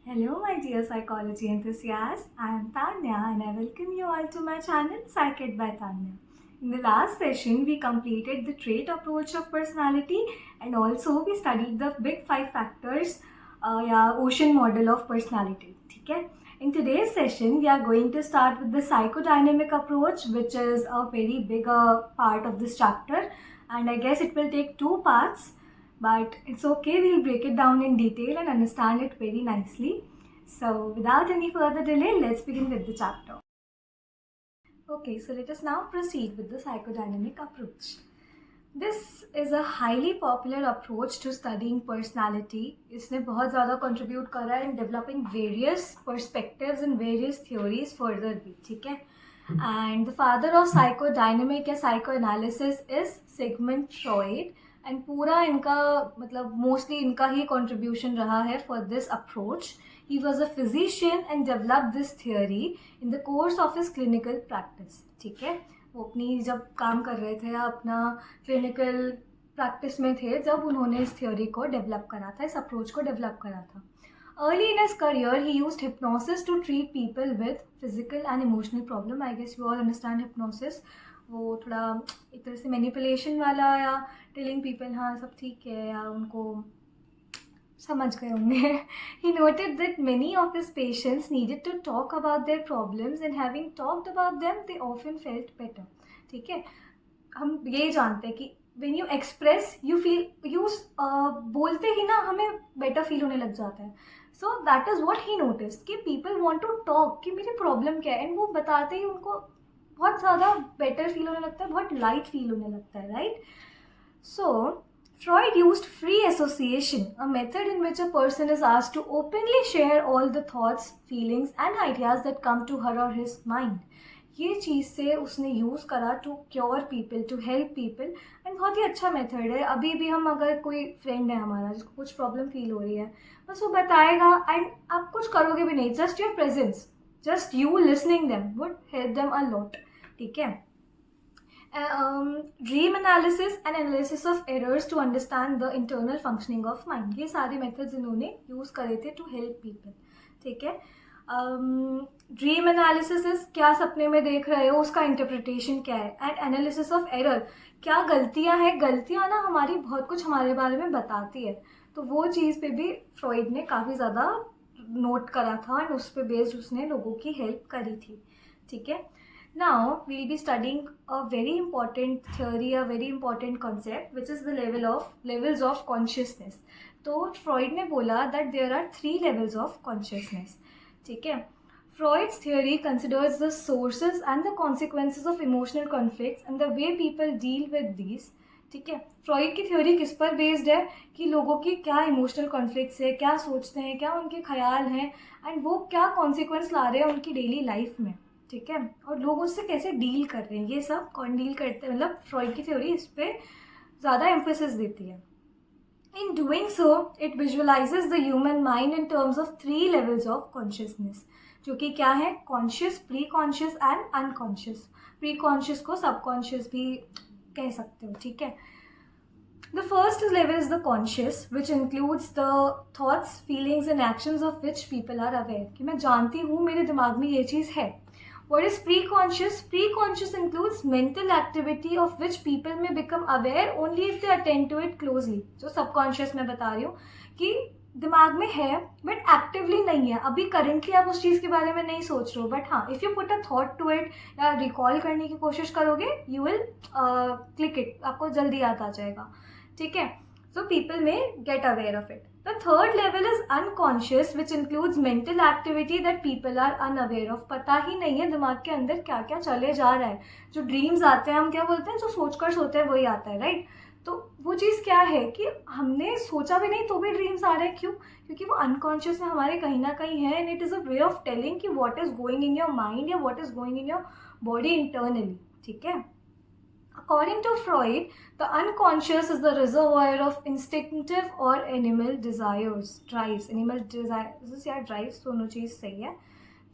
Hello, my dear psychology enthusiasts. I am Tanya and I welcome you all to my channel Psyched by Tanya. In the last session, we completed the trait approach of personality and also we studied the big five factors, ocean model of personality. Okay? In today's session, we are going to start with the psychodynamic approach, which is a very big part of this chapter, and I guess it will take two parts, but it's okay, we'll break it down in detail and understand it very nicely. So without any further delay, let's begin with the chapter. Okay, so let us now proceed with the psychodynamic approach. This is a highly popular approach to studying personality. इसने बहुत ज़्यादा contribute करा in developing various perspectives and various theories further भी, ठीक है? And the father of psychodynamic या psychoanalysis is Sigmund Freud. And पूरा इनका मतलब मोस्टली इनका ही कंट्रीब्यूशन रहा है for this approach. He was a physician and develop this theory in the course of his clinical practice. ठीक है, वो अपनी जब काम कर रहे थे या अपना क्लिनिकल प्रैक्टिस में थे जब उन्होंने इस थियोरी को डेवलप करा था, इस अप्रोच को डेवलप करा था. Early in his career he used hypnosis to treat people with physical and emotional problem. I guess you all understand hypnosis. वो थोड़ा एक तरह से मैनिपुलेशन वाला या टेलिंग पीपल हाँ सब ठीक है या उनको समझ गए होंगे. He noted that many of his patients needed to talk about their problems and having talked about them they often felt better. ठीक है, हम ये जानते हैं कि when you express you feel you बोलते ही ना हमें बेटर फील होने लग जाता है. So that is what he notice कि पीपल वॉन्ट टू टॉक कि मेरी प्रॉब्लम क्या है, एंड वो बताते ही उनको बहुत ज़्यादा बेटर फील होने लगता है, बहुत लाइट फील होने लगता है, right? So Freud used free association, a method in which a person is asked to openly share all the thoughts, feelings and ideas that come to her or his mind. ये चीज़ से उसने use करा to cure people, to help people, and बहुत ही अच्छा method है. अभी भी हम अगर कोई फ्रेंड है हमारा जिसको कुछ प्रॉब्लम फील हो रही है, बस वो बताएगा एंड आप कुछ करोगे भी नहीं, just your presence, just you listening them would help them a lot. ठीक है, dream analysis and analysis of errors to understand the internal functioning of mind, ये सारे मेथड्स इन्होंने यूज़ करे थे टू हेल्प पीपल. ठीक है, ड्रीम एनालिसिस इज क्या सपने में देख रहे हो उसका इंटरप्रिटेशन क्या है, एंड एनालिसिस ऑफ एरर क्या गलतियां हैं. गलतियां ना हमारी बहुत कुछ हमारे बारे में बताती है, तो वो चीज़ पे भी फ्रॉइड ने काफ़ी ज़्यादा नोट करा था एंड उस पर बेस्ड उसने लोगों की हेल्प करी थी. ठीक है, now we'll be studying a very important theory, a very important concept, which is the levels of consciousness. तो फ्रॉइड ने बोला that there are 3 levels of consciousness. ठीक है, Freud's theory considers the sources and the consequences of emotional conflicts and the way people deal with these. ठीक है, Freud की theory किस पर बेस्ड है कि लोगों की क्या इमोशनल कॉन्फ्लिक्ट्स है, क्या सोचते हैं, क्या उनके ख्याल हैं, एंड वो क्या कॉन्सिक्वेंस ला रहे हैं उनकी डेली लाइफ में. ठीक है, और लोग उससे कैसे डील कर रहे हैं, ये सब कौन डील करते हैं, मतलब फ्रॉइड की थ्योरी इस पर ज़्यादा एम्फेसिस देती है. In doing so it visualises the human mind in terms of 3 levels of consciousness, जो कि क्या है, conscious, pre conscious and unconscious. Pre conscious को सबकॉन्शियस भी कह सकते हो. ठीक है, The first level is the conscious, which includes the thoughts, feelings and actions of which people are aware. कि मैं जानती हूँ मेरे दिमाग में ये चीज़ है. What is pre-conscious? Pre-conscious includes mental activity of which people may become aware only if they attend to it closely. जो subconscious मैं बता रही हूँ कि दिमाग में है बट एक्टिवली नहीं है, अभी करेंटली आप उस चीज़ के बारे में नहीं सोच रहे हो, बट हाँ if you put a thought to it या रिकॉल करने की कोशिश करोगे यू विल क्लिक इट, आपको जल्दी याद आ जाएगा. ठीक है, so people may get aware of it. The third level is unconscious, which includes mental activity that people are unaware of. पता ही नहीं है दिमाग के अंदर क्या क्या चले जा रहा है. जो ड्रीम्स आते हैं हम क्या बोलते हैं, जो सोचकर सोते हैं वही आता है, राइट? तो वो चीज़ क्या है कि हमने सोचा भी नहीं तो भी ड्रीम्स आ रहे हैं. क्यों? क्योंकि वो अनकॉन्शियस में हमारे कहीं ना कहीं है, and it is a way of telling कि what is going in your mind या what is going in your body internally. ठीक है, According to Freud, the unconscious is the reservoir of instinctive or animal desires, drives. Animal desires या drives दोनों चीज़ सही है.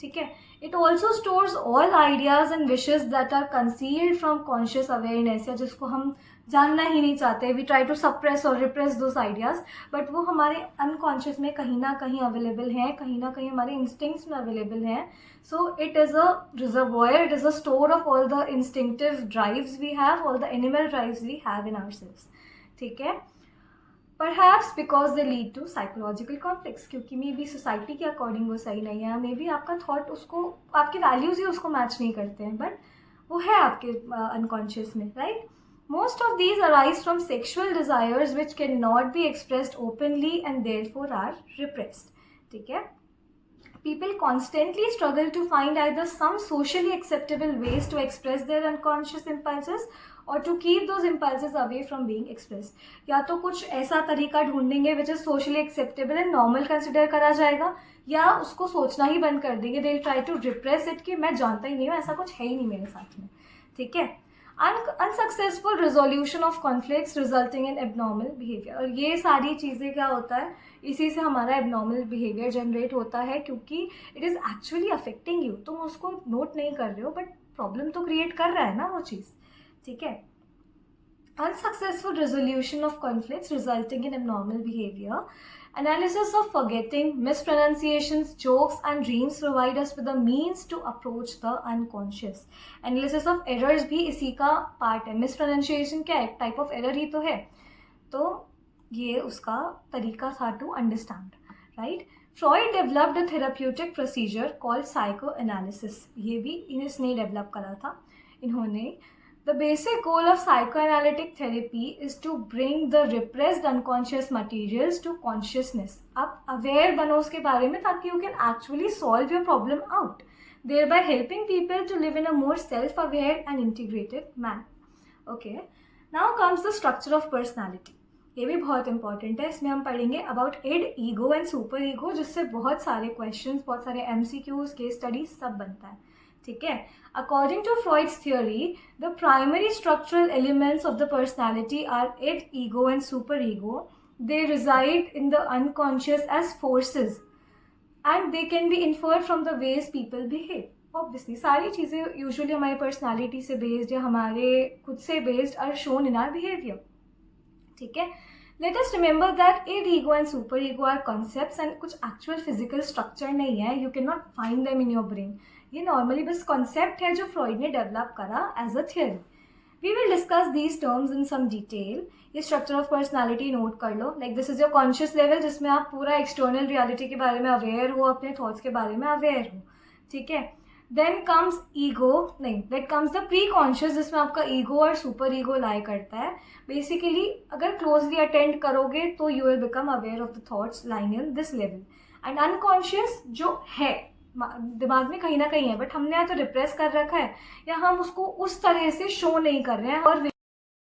ठीक है. It also stores all ideas and wishes that are concealed from conscious awareness, या जिसको हम जानना ही नहीं चाहते. वी ट्राई टू सप्रेस और रिप्रेस दोज आइडियाज, बट वो हमारे अनकॉन्शियस में कहीं ना कहीं अवेलेबल हैं, कहीं ना कहीं हमारे इंस्टिंक्ट्स में अवेलेबल हैं. So it is a reservoir, it is a store of all the instinctive drives we have, all the animal drives we have in ourselves. ठीक है. Perhaps because they lead to psychological conflicts, क्योंकि maybe society के according वो सही नहीं है, may be आपका thought उसको, आपकी वैल्यूज़ ही उसको मैच नहीं करते हैं, बट वो है आपके अनकॉन्शियस में, right. Most of these arise from sexual desires which cannot be expressed openly and therefore are repressed. ठीक है. People constantly struggle to find either some socially acceptable ways to express their unconscious impulses or to keep those impulses away from being expressed. या तो कुछ ऐसा तरीका ढूंढेंगे which is socially acceptable and normal consider करा जाएगा, या उसको सोचना ही बंद कर देंगे. They'll try to repress it कि मैं जानता ही नहीं हूँ, ऐसा कुछ है ही नहीं मेरे साथ में. ठीक है. Unsuccessful resolution of conflicts resulting in abnormal behaviour. और ये सारी चीज़ें क्या होता है, इसी से हमारा एबनॉर्मल बिहेवियर जनरेट होता है, क्योंकि it is actually affecting you. तुम उसको नोट नहीं कर रहे हो, बट प्रॉब्लम तो क्रिएट कर रहा है ना वो चीज़. ठीक है. Unsuccessful resolution of conflicts resulting in abnormal behavior. Analysis of forgetting, mispronunciations, jokes and dreams provide us with a means to approach the unconscious. Analysis of errors भी इसी का पार्ट है. Mispronunciation क्या है, टाइप ऑफ एरर ही तो है, तो ये उसका तरीका था to understand, right. Freud developed a therapeutic procedure called psychoanalysis. ये भी इसने डेवलप करा था इन्होंने. The basic goal of psychoanalytic therapy is to bring the repressed unconscious materials to consciousness. आप aware बनो उसके बारे में, ताकि you can actually solve your problem out, thereby helping people to live in a more self-aware and integrated manner. Okay, now comes the structure of personality. ये भी बहुत important है. इसमें हम पढ़ेंगे about id, ego and super ego, जिससे बहुत सारे क्वेश्चंस, बहुत सारे MCQs, केस स्टडीज सब बनता है. ठीक है. According to Freud's theory, the primary structural elements of the personality are id, ego and superego. They reside in the unconscious as forces and they can be inferred from the ways people behave. Obviously, सारी चीज़ें usually हमारी personality से based या हमारे खुद से based are shown in our behaviour. ठीक है. Let us remember that id, ego and superego are concepts and कुछ actual physical structure नहीं है. You cannot find them in your brain. ये नॉर्मली बस कॉन्सेप्ट है जो फ्रॉइड ने डेवलप करा as a theory. We will discuss these terms in some detail. ये स्ट्रक्चर ऑफ पर्सनालिटी नोट कर लो. Like this is your conscious level, जिसमें आप पूरा एक्सटर्नल रियलिटी के बारे में अवेयर हो, अपने थॉट्स के बारे में अवेयर हो. ठीक है. देन कम्स ईगो, नहीं, that comes the pre conscious, जिसमें आपका ईगो और सुपर ईगो लाई करता है. बेसिकली अगर क्लोजली अटेंड करोगे तो you will become aware of the thoughts lying in this level. And unconscious जो है दिमाग में कहीं ना कहीं है, बट हमने या तो रिप्रेस कर रखा है या हम उसको उस तरह से शो नहीं कर रहे हैं और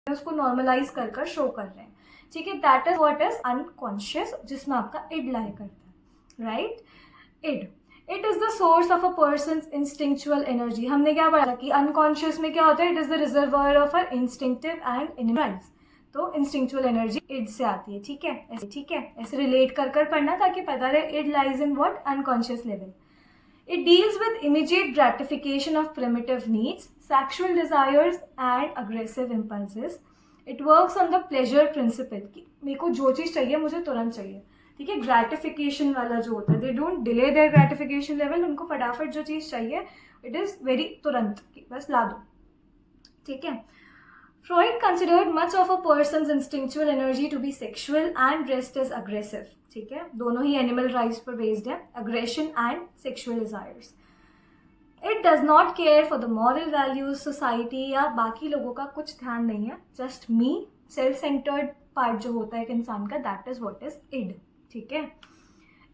उसको नॉर्मलाइज कर कर शो कर रहे हैं. ठीक है. That is what is unconscious, जिसमें आपका इड लाई करता है, right. Id, it is the source of a person's instinctual energy. हमने क्या पढ़ा कि अनकॉन्शियस में क्या होता है, it is the reservoir of uh instinctive and energy. तो इंस्टिंक्चुअल एनर्जी इड से आती है. ठीक है. ठीक है, ऐसे रिलेट कर कर पढ़ना ताकि पता रहे id lies in what, unconscious level. It deals with immediate gratification of primitive needs, sexual desires and aggressive impulses. It works on the pleasure principle कि मेरे को जो चीज़ चाहिए मुझे तुरंत चाहिए. ठीक है. ग्रेटिफिकेशन वाला जो होता है, they don't delay their gratification level. उनको फटाफट जो चीज़ चाहिए इट इज़ वेरी तुरंत, बस ला दो. ठीक है. Freud considered much of a person's instinctual energy to be sexual and dressed as aggressive. ठीक है. दोनों ही एनिमल राइट्स पर बेस्ड है, aggression and sexual desires. It does not care for the moral values, society या बाकी लोगों का कुछ ध्यान नहीं है. Just me, self centred part जो होता है एक इंसान का, that is what is id. ठीक है.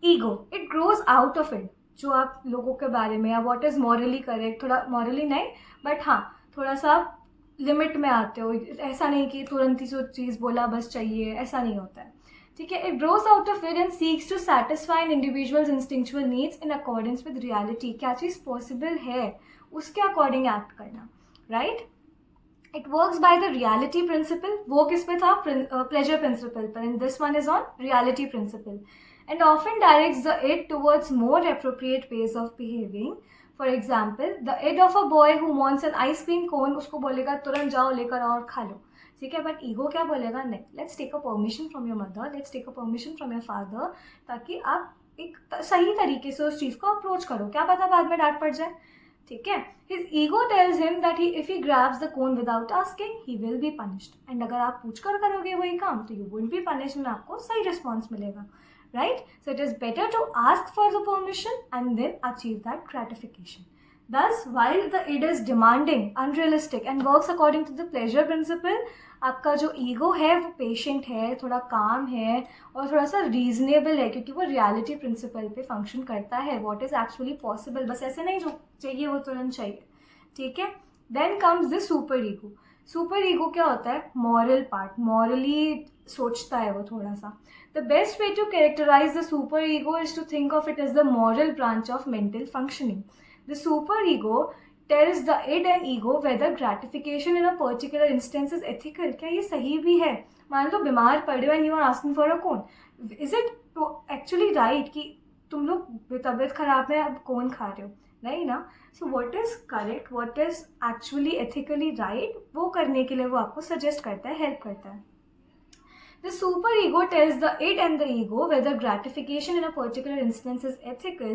Ego, it grows out of id, जो आप लोगों के बारे में या व्हाट इज मॉरली करेक्ट, थोड़ा मॉरली नहीं बट हाँ थोड़ा सा लिमिट में आते हो. ऐसा नहीं कि तुरंत ही जो चीज़ बोला बस चाहिए, ऐसा नहीं होता है. ठीक है. It grows out of it and seeks to satisfy an individual's instinctual needs in accordance with reality. क्या चीज़ पॉसिबल है उसके अकॉर्डिंग एक्ट करना, right. It works by the reality principle. वो किस पे था, प्लेजर प्रिंसिपल पर, and this one is on reality principle. and often directs the id towards more appropriate ways of behaving. For example, the id of a boy who wants an ice cream cone उसको बोलेगा तुरंत जाओ लेकर आओ और खा लो, ठीक है. बट ईगो क्या बोलेगा, नहीं, let's take a permission from your mother, let's take a permission from your father, ताकि आप एक सही तरीके से उस चीज़ को अप्रोच करो, क्या पता बाद में डांट पड़ जाए, ठीक है. His ego tells him that he if he grabs the cone without asking he will be punished, and अगर आप पूछ कर करोगे वही काम तो you won't be punished and आपको सही रिस्पॉन्स मिलेगा, right? So it is better to ask for the permission and then achieve that gratification. Thus, while the id is demanding, unrealistic and works according to the pleasure principle, आपका जो ego है वो patient है, थोड़ा काम है और थोड़ा सा रीजनेबल है, क्योंकि वो रियलिटी प्रिंसिपल पे फंक्शन करता है. व्हाट इज़ एक्चुअली पॉसिबल, बस ऐसे नहीं जो चाहिए वो तुरंत चाहिए, ठीक है. Then comes the super ego. Super ego क्या होता है, मॉरल पार्ट, मॉरली सोचता है वो थोड़ा सा. The best way to characterise the super ego is to think of it as the moral branch of mental functioning. The super ego tells the id and ego whether gratification in a particular instance is ethical. क्या ये सही भी है, मान लो बीमार पड़े हो and you are asking for a cone, is it actually right कि तुम लोग तबीयत खराब है अब कौन खा रहे हो, नहीं ना. So what is correct, what is actually ethically right, वो करने के लिए वो आपको सजेस्ट करता है, हेल्प करता है. The super ego tells the id and the ego whether gratification in a particular instance is ethical.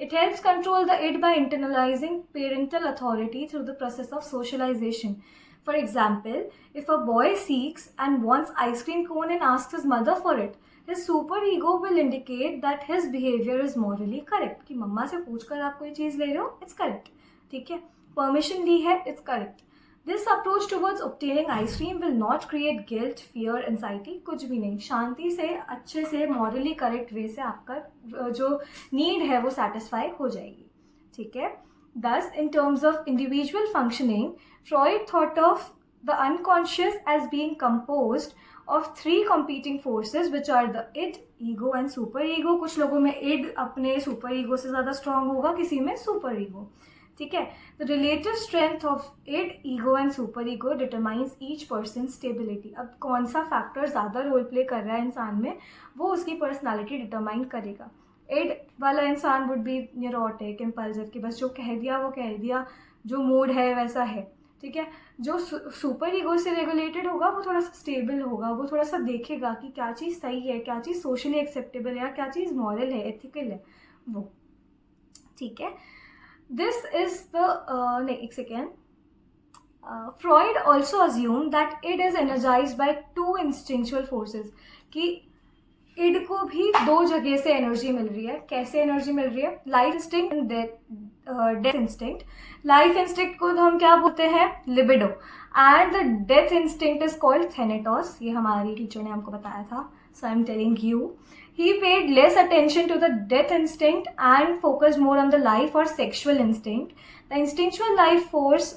It helps control the id by internalizing parental authority through the process of socialization. For example, if a boy seeks and wants ice cream cone and asks his mother for it, his super ego will indicate that his behavior is morally correct. कि मम्मा से पूछकर आप कोई चीज़ ले रहे हो, it's correct, ठीक है. परमिशन ली है, it's correct. This approach towards obtaining ice cream will not create guilt, fear, anxiety, कुछ भी नहीं. शांति से, अच्छे से, morally correct way से आपका जो need है वो satisfy हो जाएगी, ठीक है. Thus, in terms of individual functioning, Freud thought of the unconscious as being composed of three competing forces, which are the id, ego and super ego. कुछ लोगों में id अपने super ego से ज़्यादा strong होगा, किसी में super ego, ठीक है. The relative strength of id, ego and super ego determines each person stability. अब कौन सा फैक्टर ज़्यादा रोल प्ले कर रहा है इंसान में, वो उसकी पर्सनालिटी डिटरमाइन करेगा. इड वाला इंसान वुड बी न्यूरोटिक, इम्पल्सिव, कि बस जो कह दिया वो कह दिया, जो मूड है वैसा है, ठीक है. जो सुपर ईगो से रेगुलेटेड होगा वो थोड़ा सा स्टेबल होगा, वो थोड़ा सा देखेगा कि क्या चीज़ सही है, क्या चीज़ सोशली एक्सेप्टेबल है, या क्या चीज़ मॉरल है, एथिकल है, वो, ठीक है. This is the एक second. Freud also assumed that id is energized by two instinctual forces. कि id को भी दो जगह से एनर्जी मिल रही है. कैसे एनर्जी मिल रही है? Life instinct and death instinct. Life instinct को तो हम क्या बोलते हैं, libido, and the death instinct is called thanatos. ये हमारी टीचर ने हमको बताया था. So I'm telling you, he paid less attention to the death instinct and focused more on the life or sexual instinct. The instinctual life force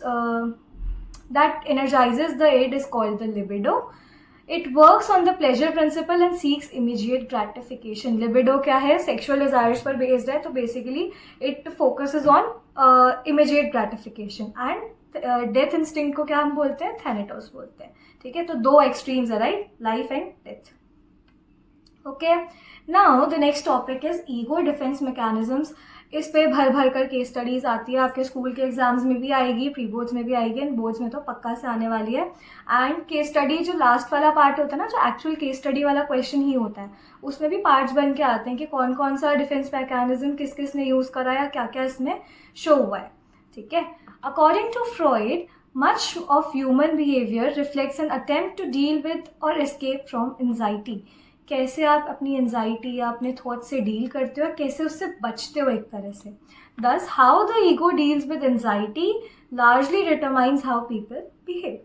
that energizes the id is called the libido. It works on the pleasure principle and seeks immediate gratification. Libido क्या है, sexual desires पर based है, तो basically it focuses on immediate gratification. And death instinct को क्या हम बोलते हैं, thanatos बोलते हैं, ठीक है. तो दो extremes है, right, life and death. Okay, now the next topic is ego defense mechanisms. इस पे भर भर कर केस स्टडीज़ आती है, आपके स्कूल के एग्जाम्स में भी आएगी, प्री बोर्ड्स में भी आएगी, एंड बोर्ड्स में तो पक्का से आने वाली है. एंड केस स्टडी जो लास्ट वाला पार्ट होता है ना, जो एक्चुअल केस स्टडी वाला क्वेश्चन ही होता है, उसमें भी पार्ट्स बन के आते हैं कि कौन कौन सा डिफेंस मैकेनिज्म किस किस ने यूज़ करा या क्या क्या इसमें शो हुआ है, ठीक है. According to Freud, much of human behavior reflects an attempt to deal with or escape from anxiety. कैसे आप अपनी एंजाइटी या अपने थॉट से डील करते हो, कैसे उससे बचते हो एक तरह से. दस how the ego deals with anxiety largely determines how people behave,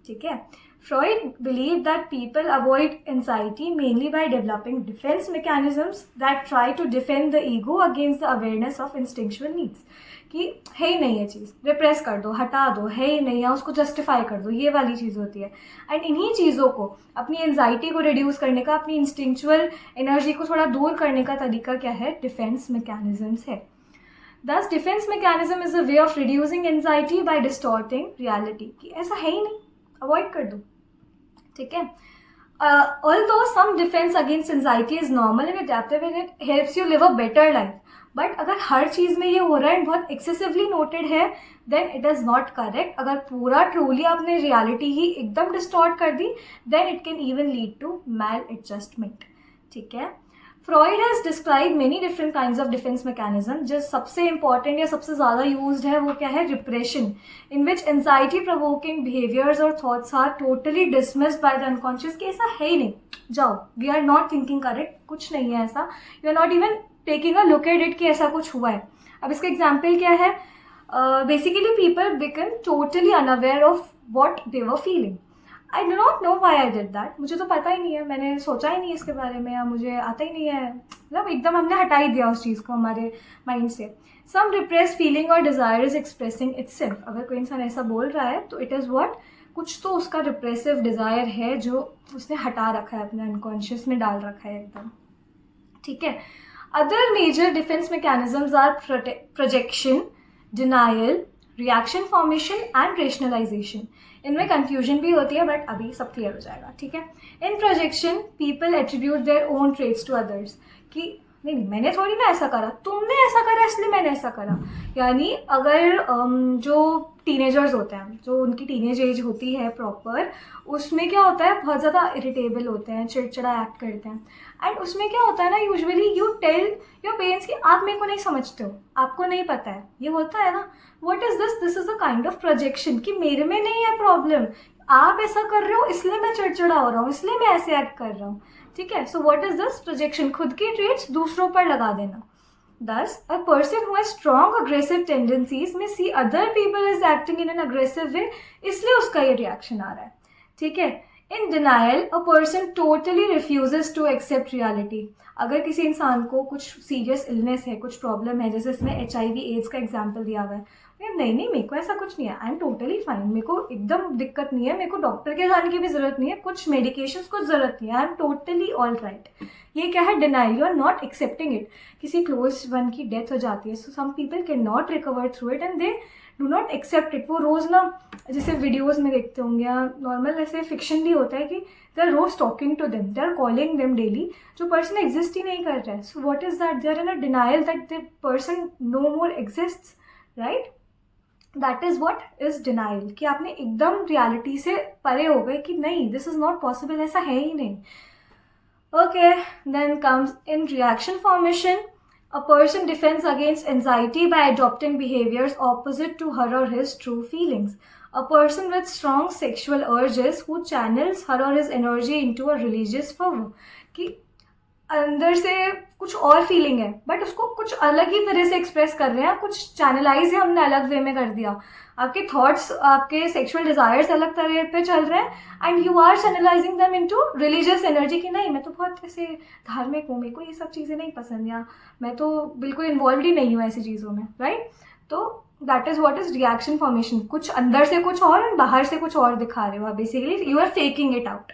ठीक है. Freud believed that people avoid anxiety mainly by developing defense mechanisms that try to defend the ego against the awareness of instinctual needs. कि है ही नहीं ये चीज़, repress कर दो, हटा दो, है ही नहीं, या उसको जस्टिफाई कर दो, ये वाली चीज़ होती है. एंड इन्हीं चीज़ों को, अपनी एंजाइटी को रिड्यूस करने का, अपनी इंस्टिंक्चुअल एनर्जी को थोड़ा दूर करने का तरीका क्या है, डिफेंस मैकेनिज्म्स है. This defence mechanism is a way of reducing anxiety by distorting reality. कि ऐसा है ही नहीं, अवॉइड कर दो, ठीक है. although some defense against anxiety is normal and adaptive and it helps you live a better life, but अगर हर चीज़ में ये हो रहा है बहुत एक्सेसिवली नोटेड है, then it is not correct. अगर पूरा ट्रूली आपने रियलिटी ही एकदम डिस्टॉर्ट कर दी, then it can even lead to maladjustment. ठीक है. Freud has describe many different kinds of defense mechanism. जो सबसे इंपॉर्टेंट या सबसे ज़्यादा यूज्ड है वो क्या है? Repression, in which anxiety provoking behaviours और thoughts are totally dismissed by the unconscious. कि ऐसा है ही नहीं, जाओ, we are not thinking correct, कुछ नहीं है ऐसा, you are not even taking a look at it कि ऐसा कुछ हुआ है. अब इसका एग्जाम्पल क्या है? Basically people become totally unaware of what they were feeling. I do not know why I did that. मुझे तो पता ही नहीं है, मैंने सोचा ही नहीं इसके बारे में, या मुझे आता ही नहीं है. मतलब एकदम हमने हटा ही दिया उस चीज़ को हमारे माइंड से. सम रिप्रेस फीलिंग और डिज़ायर इज एक्सप्रेसिंग इटसेल्फ. अगर कोई इंसान ऐसा बोल रहा है तो इट इज़ व्हाट, कुछ तो उसका रिप्रेसिव डिज़ायर है जो उसने हटा रखा है, अपने अनकॉन्शियस में डाल रखा है एकदम. ठीक है. Other major defence mechanisms are projection, denial, reaction formation and rationalisation. इनमें कंफ्यूजन भी होती है बट अभी सब क्लियर हो जाएगा. ठीक है. In projection people attribute their own traits to others. कि नहीं नहीं, मैंने थोड़ी ना ऐसा करा, तुमने ऐसा करा इसलिए मैंने ऐसा करा. यानी अगर जो टीनेजर्स होते हैं, जो उनकी टीनेज एज होती है प्रॉपर, उसमें क्या होता है, बहुत ज़्यादा इरिटेबल होते हैं, चिड़चिड़ा एक्ट करते हैं. एंड उसमें क्या होता है ना, usually you tell your parents कि आप मेरे को नहीं समझते हो, आपको नहीं पता है. ये होता है ना. What is this? This is a kind of projection कि मेरे में नहीं है प्रॉब्लम, आप ऐसा कर रहे हो इसलिए मैं चिड़चिड़ा हो रहा हूँ, इसलिए मैं ऐसे एक्ट कर रहा हूँ. ठीक है. So what is this? Projection. खुद की ट्रेट्स दूसरों पर लगा देना. Thus, a person who has strong aggressive tendencies may see other people as acting in an aggressive way, इसलिए उसका ये रिएक्शन आ रहा है. ठीक है. In denial, a person totally refuses to accept reality. अगर किसी इंसान को कुछ सीरियस इलनेस है, कुछ प्रॉब्लम है, जैसे इसमें HIV एड्स का एग्जाम्पल दिया हुआ है, नहीं नहीं मेरे को ऐसा कुछ नहीं है, आई एम टोटली फाइन, मेरे को एकदम दिक्कत नहीं है, मेरे को डॉक्टर के जाने की भी ज़रूरत नहीं है, कुछ मेडिकेशंस को ज़रूरत नहीं है, I am totally all right. ये क्या है? Denial. You are not accepting it. किसी क्लोज वन की डेथ हो जाती है, so some people can not recover through it and they do not accept it. वो रोज़ ना, जैसे वीडियोज़ में देखते होंगे या नॉर्मल ऐसे फिक्शन भी होता है कि दे आर रोज talking to them, they are calling them daily, जो पर्सन एग्जिस्ट ही नहीं कर रहा है. So what is that? They are in a denial that the person no more exists, right. That is what is denial. कि आपने एकदम reality से परे हो गए कि नहीं, दिस इज़ नॉट पॉसिबल, ऐसा है ही नहीं. Okay. Then comes in reaction formation. A person defends against anxiety by adopting behaviors opposite to her or his true feelings. A person with strong sexual urges who channels her or his energy into a religious fervor. कि अंदर से कुछ और feeling है but उसको कुछ अलग ही तरह से एक्सप्रेस कर रहे हैं, कुछ चैनलाइज है हमने अलग वे में कर दिया. आपके थॉट्स, आपके सेक्सुअल डिज़ायर्स अलग तरह पे चल रहे हैं and you are channelising them into religious energy. कि नहीं, मैं तो बहुत ऐसे धार्मिक हूँ, मेरे को ये सब चीज़ें नहीं पसंद, या मैं तो बिल्कुल इन्वॉल्व ही नहीं हूँ ऐसी चीज़ों में, राइट. तो that is what is reaction formation. कुछ अंदर से कुछ और एंड बाहर से कुछ और दिखा रहे हो आप. Basically you are faking it out.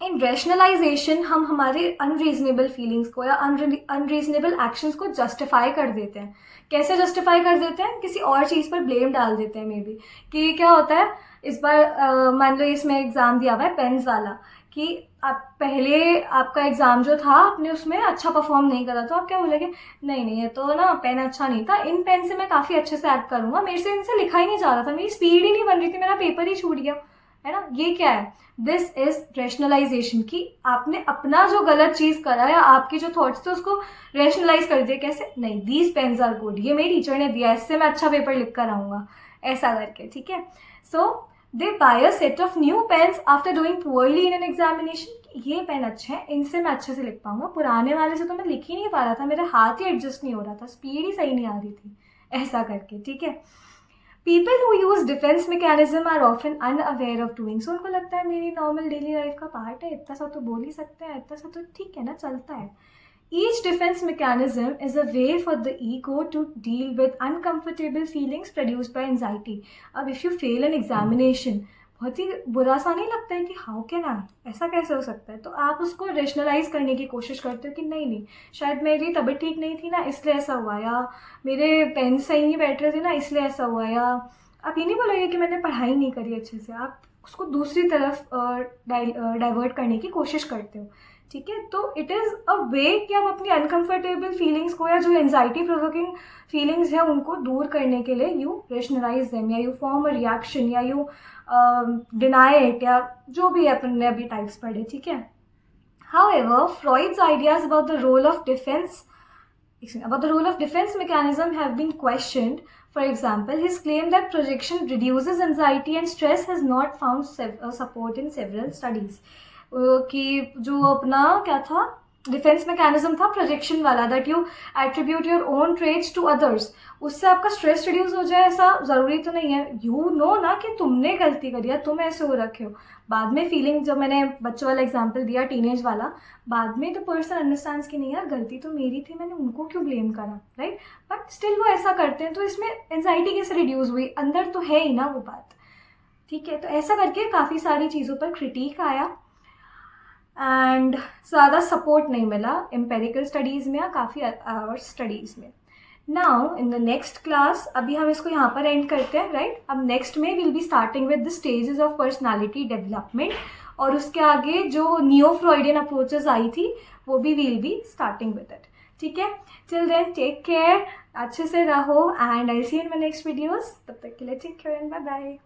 In rationalisation हम हमारे अनरीजनेबल फीलिंग्स को या अनरीजनेबल एक्शंस को जस्टिफाई कर देते हैं. कैसे जस्टिफाई कर देते हैं? किसी और चीज़ पर ब्लेम डाल देते हैं. मे बी कि क्या होता है, इस बार मान लो इसमें एग्ज़ाम दिया हुआ है पेन्स वाला, कि आप पहले आपका एग्ज़ाम जो था आपने उसमें अच्छा परफॉर्म नहीं करा, तो आप क्या बोलेंगे, नहीं नहीं ये तो ना पेन अच्छा नहीं था, इन पेन से मैं काफ़ी अच्छे से एक्ट करूँगा, मेरे से इनसे लिखा ही नहीं जा रहा था, मेरी स्पीड ही नहीं बन रही थी, मेरा पेपर ही छूट गया, है ना. ये क्या है? This is rationalisation. कि आपने अपना जो गलत चीज़ करा या आपके जो थॉट्स थे उसको रैशनलाइज कर दिया. कैसे? नहीं, दीज पेन्स आर गुड, ये मेरी टीचर ने दिया, इससे मैं अच्छा पेपर लिख कर आऊँगा, ऐसा करके. ठीक है. So they buy a set of new pens after doing poorly in an examination. ये पेन अच्छे हैं, इनसे मैं अच्छे से लिख पाऊंगा, पुराने वाले से तो मैं लिख ही नहीं पा रहा था, मेरा हाथ ही एडजस्ट नहीं हो रहा था, स्पीड ही सही नहीं आ रही थी, ऐसा करके. ठीक है. People who use defence mechanism are often unaware of doing so. उनको लगता है मेरी नॉर्मल डेली लाइफ का पार्ट है, इतना सा तो बोल ही सकते हैं, इतना सा तो ठीक है ना, चलता है. Each defense mechanism is a way for the ego to deal with uncomfortable feelings produced by anxiety. अब if you fail an examination, बहुत ही बुरा सा नहीं लगता है कि हाउ कैन आई, ऐसा कैसे हो सकता है, तो आप उसको रेशनलाइज करने की कोशिश करते हो कि नहीं नहीं, शायद मेरी तबीयत ठीक नहीं थी ना इसलिए ऐसा हुआ, या मेरे पेन सही नहीं बैठ रहे थे ना इसलिए ऐसा हुआ, या आप ये नहीं बोलोगे कि मैंने पढ़ाई नहीं करी अच्छे से, आप उसको दूसरी तरफ डाइवर्ट करने की कोशिश करते हो, ठीक है। तो इट इज़ अ वे कि आप अपनी अनकंफर्टेबल फीलिंग्स को या जो एंजाइटी प्रोवोकिंग फीलिंग्स हैं उनको दूर करने के लिए यू रेशनलाइज देम, या यू फॉर्म अ रिएक्शन, या यू डिनाई इट, या जो भी अपन ने अभी टाइप्स पढ़े, ठीक है। However, Freud's ideas about the role of defense mechanism have been questioned. For example, his claim that projection reduces anxiety and stress has not found support in several studies. कि जो अपना क्या था डिफेंस मैकेनिज्म था projection वाला, that you attribute your own traits to others, उससे आपका stress reduce हो जाए, ऐसा ज़रूरी तो नहीं है। यू नो ना कि तुमने गलती करी है, तुम ऐसे हो रखे हो, बाद में फीलिंग, जब मैंने बच्चों वाला एग्जांपल दिया टीनेज वाला, बाद में द पर्सन अंडरस्टैंड्स कि नहीं यार गलती तो मेरी थी, मैंने उनको क्यों ब्लेम करा, राइट। बट स्टिल वो ऐसा करते हैं, तो इसमें एंजाइटी कैसे रिड्यूस हुई, अंदर तो है ही ना वो बात, ठीक है। तो ऐसा करके काफ़ी सारी चीज़ों पर क्रिटिक आया एंड ज़्यादा सपोर्ट नहीं मिला एम्पेरिकल स्टडीज़ में या काफ़ी और स्टडीज़ में। Now in the next class, अभी हम इसको यहाँ पर एंड करते हैं, राइट। अब नेक्स्ट में will be starting with the stages of personality development, और उसके आगे जो नियो फ्रॉइडियन अप्रोचेस आई थी वो भी will be starting with it, ठीक है। टिल देन टेक केयर, अच्छे से रहो, and I see in my next videos. तब तक के लिए take care and bye bye.